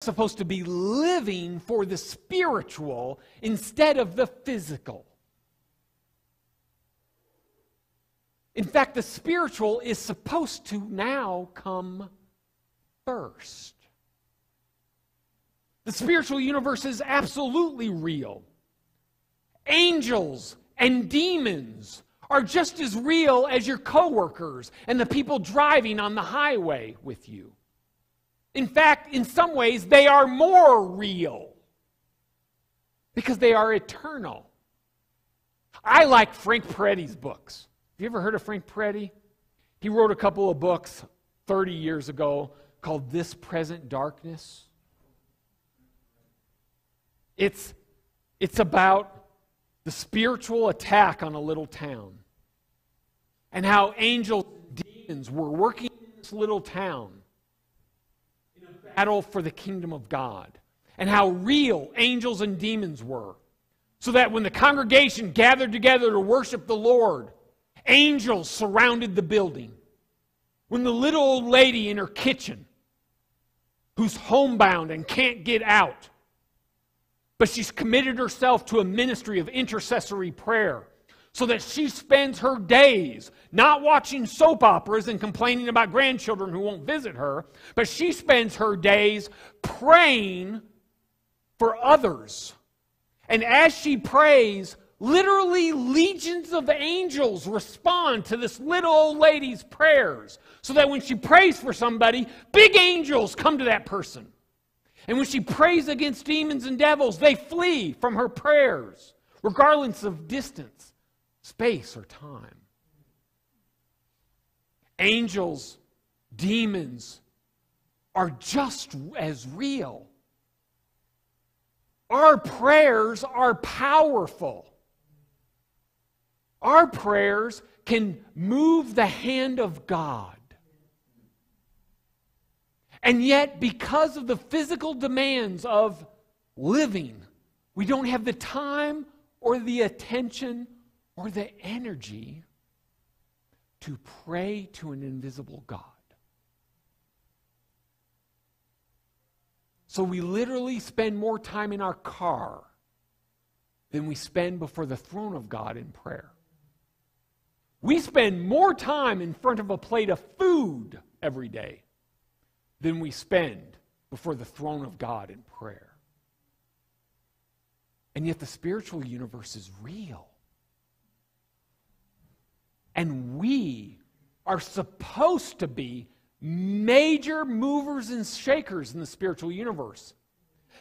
supposed to be living for the spiritual instead of the physical. In fact, the spiritual is supposed to now come first. The spiritual universe is absolutely real. Angels and demons are just as real as your coworkers and the people driving on the highway with you. In fact, in some ways, they are more real because they are eternal. I like Frank Peretti's books. Have you ever heard of Frank Peretti? He wrote a couple of books 30 years ago called This Present Darkness. It's about the spiritual attack on a little town and how angels and demons were working in this little town in a battle for the kingdom of God, and how real angels and demons were, so that when the congregation gathered together to worship the Lord, angels surrounded the building. When the little old lady in her kitchen, who's homebound and can't get out, but she's committed herself to a ministry of intercessory prayer, so that she spends her days not watching soap operas and complaining about grandchildren who won't visit her, but she spends her days praying for others. And as she prays, literally legions of angels respond to this little old lady's prayers, so that when she prays for somebody, big angels come to that person. And when she prays against demons and devils, they flee from her prayers, regardless of distance, space, or time. Angels, demons are just as real. Our prayers are powerful. Our prayers can move the hand of God. And yet, because of the physical demands of living, we don't have the time or the attention or the energy to pray to an invisible God. So we literally spend more time in our car than we spend before the throne of God in prayer. We spend more time in front of a plate of food every day than we spend before the throne of God in prayer. And yet the spiritual universe is real. And we are supposed to be major movers and shakers in the spiritual universe,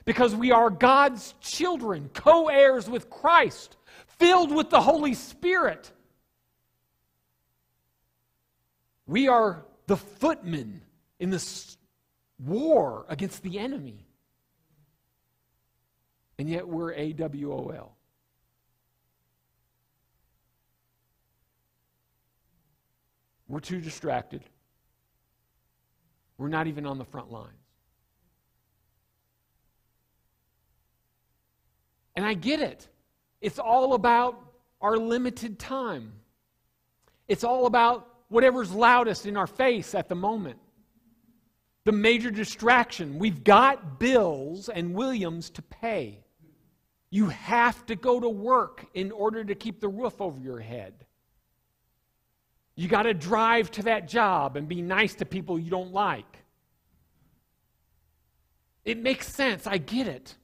because we are God's children, co-heirs with Christ, filled with the Holy Spirit. We are the footmen in this war against the enemy. And yet we're AWOL. We're too distracted. We're not even on the front lines. And I get it. It's all about our limited time. It's all about whatever's loudest in our face at the moment. The major distraction. We've got bills and Williams to pay. You have to go to work in order to keep the roof over your head. You got to drive to that job and be nice to people you don't like. It makes sense. I get it.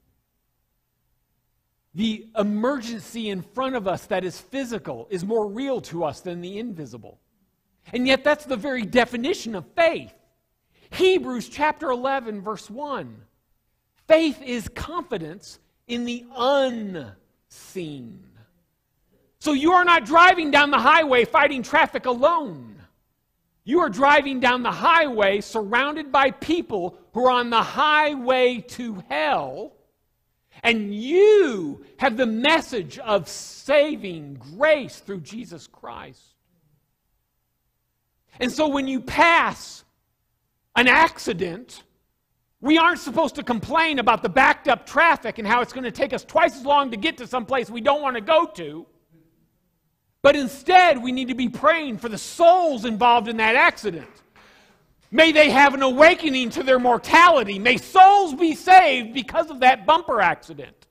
The emergency in front of us that is physical is more real to us than the invisible. And yet that's the very definition of faith. Hebrews chapter 11, verse 1. Faith is confidence in the unseen. So you are not driving down the highway fighting traffic alone. You are driving down the highway surrounded by people who are on the highway to hell. And you have the message of saving grace through Jesus Christ. And so when you pass an accident, we aren't supposed to complain about the backed up traffic and how it's going to take us twice as long to get to some place we don't want to go to. But instead, we need to be praying for the souls involved in that accident. May they have an awakening to their mortality. May souls be saved because of that bumper accident.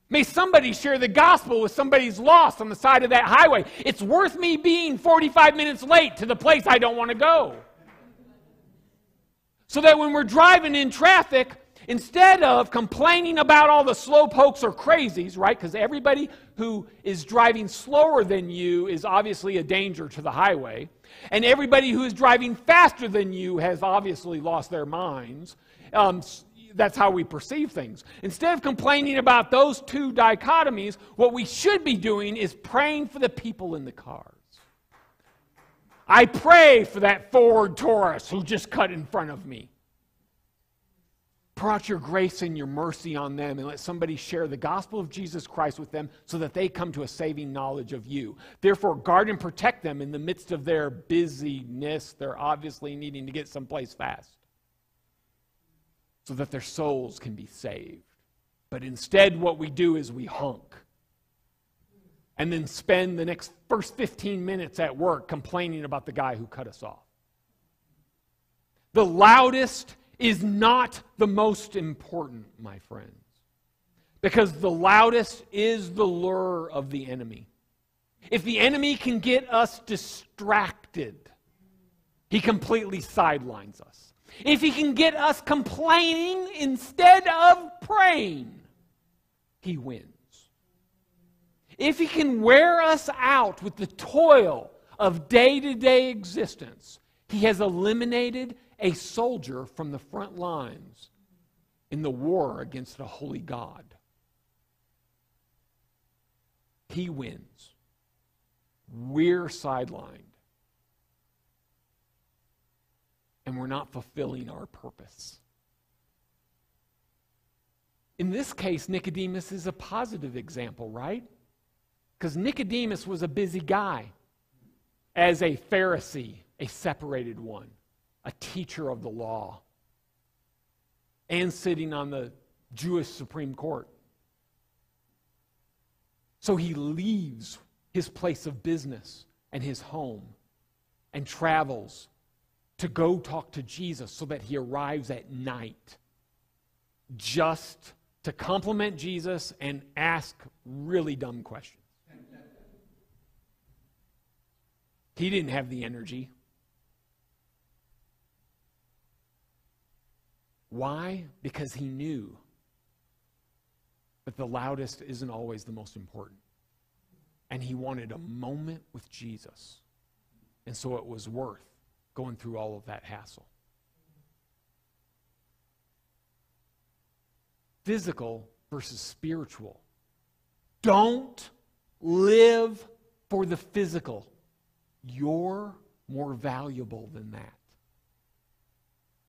May somebody share the gospel with somebody who's lost on the side of that highway. It's worth me being 45 minutes late to the place I don't want to go. So that when we're driving in traffic, instead of complaining about all the slow pokes or crazies, right? Because everybody who is driving slower than you is obviously a danger to the highway. And everybody who is driving faster than you has obviously lost their minds. That's how we perceive things. Instead of complaining about those two dichotomies, what we should be doing is praying for the people in the cars. I pray for that Ford Taurus who just cut in front of me. Pour out your grace and your mercy on them and let somebody share the gospel of Jesus Christ with them so that they come to a saving knowledge of you. Therefore, guard and protect them in the midst of their busyness. They're obviously needing to get someplace fast so that their souls can be saved. But instead, what we do is we honk and then spend the first 15 minutes at work complaining about the guy who cut us off. The loudest is not the most important, my friends, because the loudest is the lure of the enemy. If the enemy can get us distracted, he completely sidelines us. If he can get us complaining instead of praying, he wins. If he can wear us out with the toil of day-to-day existence, he has eliminated a soldier from the front lines in the war against a holy God. He wins. We're sidelined. And we're not fulfilling our purpose. In this case, Nicodemus is a positive example, right? Because Nicodemus was a busy guy as a Pharisee, a separated one, a teacher of the law, and sitting on the Jewish Supreme Court. So he leaves his place of business and his home and travels to go talk to Jesus so that he arrives at night just to compliment Jesus and ask really dumb questions. He didn't have the energy. Why? Because he knew that the loudest isn't always the most important. And he wanted a moment with Jesus. And so it was worth going through all of that hassle. Physical versus spiritual. Don't live for the physical. You're more valuable than that.